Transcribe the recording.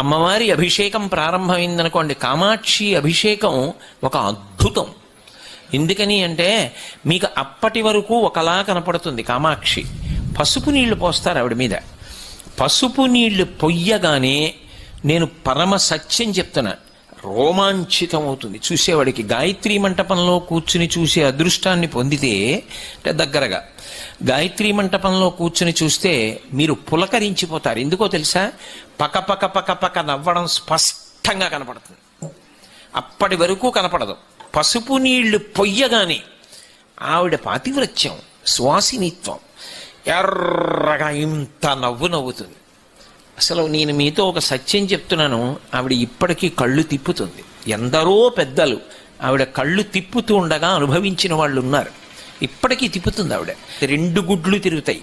అమ్మవారి అభిషేకం ప్రారంభమైందనుకోండి, కామాక్షి అభిషేకం ఒక అద్భుతం. ఎందుకని అంటే మీకు అప్పటి వరకు ఒకలా కనపడుతుంది కామాక్షి. పసుపు నీళ్లు పోస్తారు ఆవిడ మీద. పసుపు నీళ్లు పొయ్యగానే నేను పరమ సత్యం చెప్తున్నా, రోమాంచితం అవుతుంది చూసేవాడికి. గాయత్రీ మంటపంలో కూర్చుని చూసే అదృష్టాన్ని పొందితే, అంటే దగ్గరగా గాయత్రీ మంటపంలో కూర్చుని చూస్తే మీరు పులకరించిపోతారు. ఎందుకో తెలుసా? పక పక పక పక నవ్వడం స్పష్టంగా కనపడుతుంది. అప్పటి వరకు కనపడదు. పసుపు నీళ్లు పొయ్యగానే ఆవిడ పాతివ్రత్యం, సువాసినిత్వం, ఎర్రగా ఇంత నవ్వు నవ్వుతుంది. అసలు నేను మీతో ఒక సత్యం చెప్తున్నాను, ఆవిడ ఇప్పటికీ కళ్ళు తిప్పుతుంది. ఎందరో పెద్దలు ఆవిడ కళ్ళు తిప్పుతూ ఉండగా అనుభవించిన వాళ్ళు ఉన్నారు. ఇప్పటికీ తిప్పుతుంది ఆవిడ. 2 గుడ్లు తిరుగుతాయి.